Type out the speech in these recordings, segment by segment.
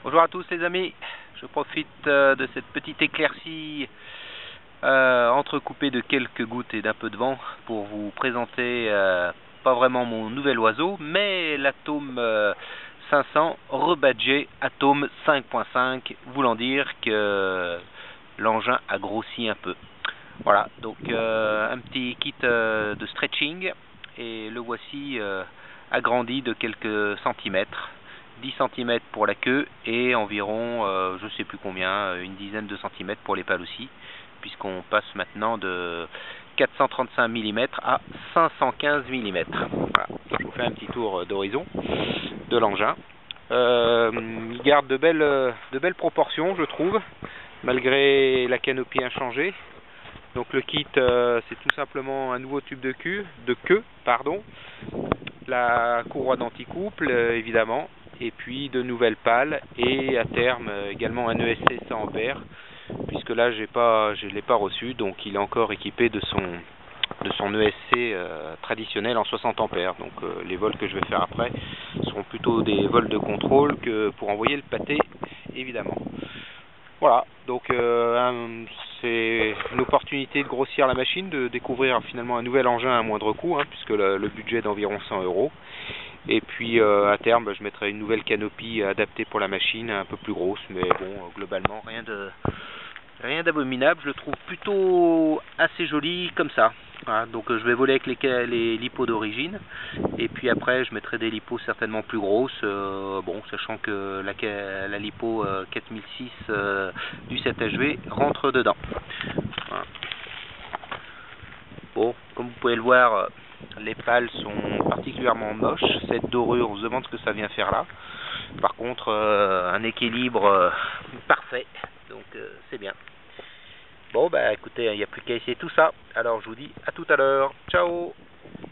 Bonjour à tous les amis, je profite de cette petite éclaircie entrecoupée de quelques gouttes et d'un peu de vent pour vous présenter pas vraiment mon nouvel oiseau, mais l'Atome 500 rebadgé Atome 5.5, voulant dire que l'engin a grossi un peu. Voilà, donc un petit kit de stretching et le voici agrandi de quelques centimètres. 10 cm pour la queue et environ, je sais plus combien, une dizaine de centimètres pour les pales aussi, puisqu'on passe maintenant de 435 mm à 515 mm. Voilà. Je vous fais un petit tour d'horizon de l'engin. Il garde de belles proportions, je trouve, malgré la canopie inchangée. Donc le kit, c'est tout simplement un nouveau tube de queue, la courroie d'anticouple évidemment, et puis de nouvelles pales et à terme également un ESC 100 ampères, puisque là je l'ai pas reçu, donc il est encore équipé de son ESC traditionnel en 60 ampères. Donc les vols que je vais faire après seront plutôt des vols de contrôle que pour envoyer le pâté évidemment. Voilà, donc c'est une opportunité de grossir la machine, de découvrir finalement un nouvel engin à moindre coût, puisque le budget est d'environ 100 €. Et puis à terme, je mettrai une nouvelle canopie adaptée pour la machine, un peu plus grosse, mais bon, globalement, rien d'abominable. Je le trouve plutôt assez joli comme ça. Voilà, donc je vais voler avec les lipos d'origine, et puis après je mettrai des lipos certainement plus grosses, bon, sachant que la lipo 4006 du 7HV rentre dedans. Voilà. Bon, comme vous pouvez le voir, les pales sont particulièrement moches. Cette dorure, on se demande ce que ça vient faire là. Par contre, un équilibre parfait, donc c'est bien. Bon, bah écoutez, il n'y a plus qu'à essayer tout ça. Alors je vous dis à tout à l'heure. Ciao.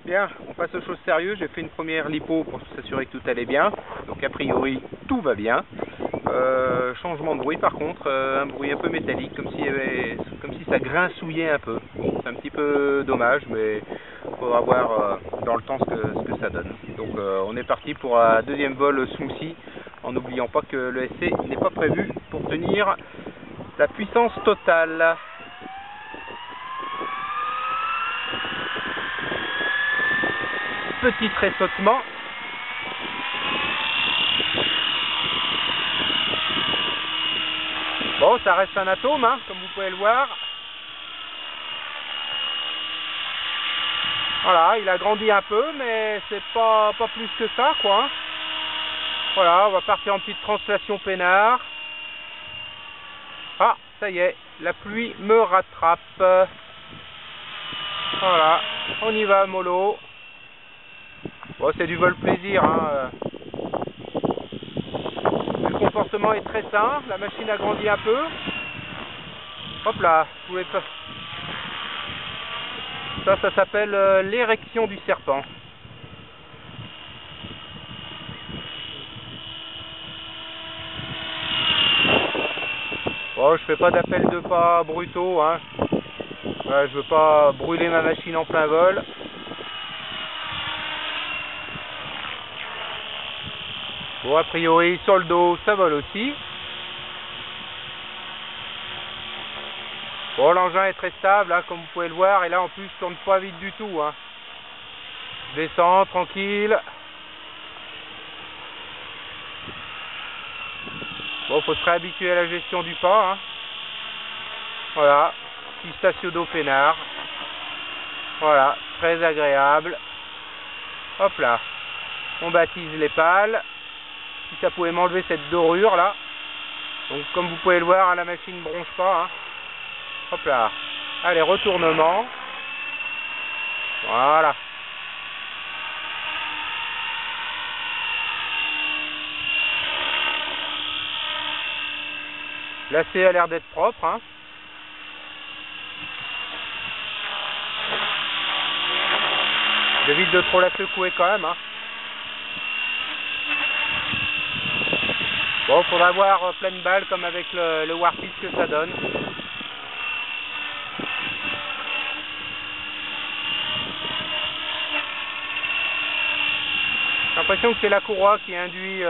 Bien, on passe aux choses sérieuses. J'ai fait une première lipo pour s'assurer que tout allait bien. Donc a priori, tout va bien. Changement de bruit par contre, un bruit un peu métallique, comme si ça grincouillait un peu. Bon, c'est un petit peu dommage, mais il faudra voir dans le temps ce que ça donne. Donc on est parti pour un deuxième vol smoothie, en n'oubliant pas que le SC n'est pas prévu pour tenir la puissance totale. Petit tressautement. Bon, ça reste un atome, comme vous pouvez le voir. Voilà, il a grandi un peu, mais c'est pas plus que ça, quoi. Voilà, on va partir en petite translation peinard. Ah, ça y est, la pluie me rattrape. Voilà, on y va mollo. Bon, c'est du vol plaisir, Le comportement est très sain, la machine a grandi un peu. Hop là, vous pouvez pas... Ça s'appelle l'érection du serpent. Bon, je fais pas d'appel de pas brutaux, Ouais, je veux pas brûler ma machine en plein vol. Bon, a priori, sur le dos, ça vole aussi. Bon, l'engin est très stable, comme vous pouvez le voir, et là, en plus, je tourne pas vite du tout, Je descends, tranquille. Bon, faut se réhabituer à la gestion du pas, Voilà, petit stationneau peinard. Voilà, très agréable. Hop là, on baptise les pales. Si ça pouvait m'enlever cette dorure là. Donc comme vous pouvez le voir, la machine ne bronche pas. Hop là. Allez, retournement. Voilà. Lacet a l'air d'être propre. J'évite de trop la secouer quand même. Bon, faudra voir pleine balle comme avec le Warpit que ça donne. J'ai l'impression que c'est la courroie qui induit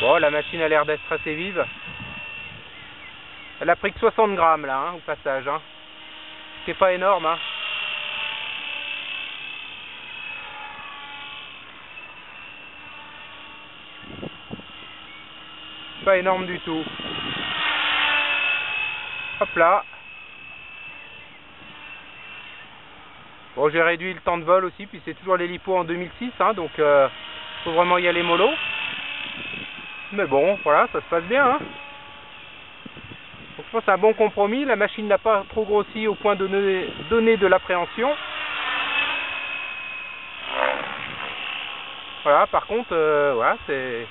Bon, la machine a l'air d'être assez vive. Elle a pris que 60 grammes là, au passage. C'est pas énorme. Pas énorme du tout. Hop là. Bon, j'ai réduit le temps de vol aussi, puis c'est toujours l'hélipo en 2006, donc faut vraiment y aller mollo. Mais bon, voilà, ça se passe bien. Donc je pense que c'est un bon compromis. La machine n'a pas trop grossi au point de donner de l'appréhension. Voilà, par contre, voilà, je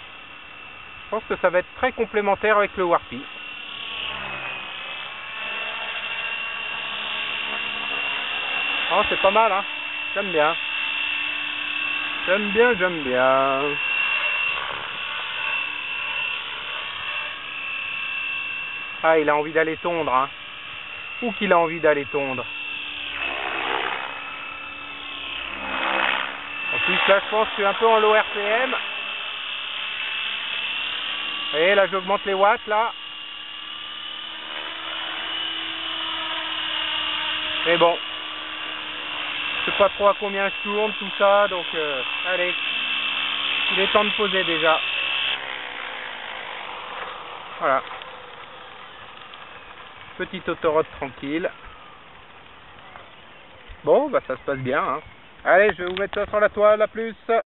pense que ça va être très complémentaire avec le Warpy. Oh, c'est pas mal, j'aime bien. J'aime bien, j'aime bien. Ah, il a envie d'aller tondre, Ou qu'il a envie d'aller tondre. En plus, là, je pense que je suis un peu en low RPM. Vous voyez, là, j'augmente les watts, là. Mais bon. Je sais pas trop à combien je tourne, tout ça, donc allez. Il est temps de poser déjà. Voilà. Petite autoroute tranquille. Bon, bah ça se passe bien. Allez, je vais vous mettre ça sur la toile, à plus.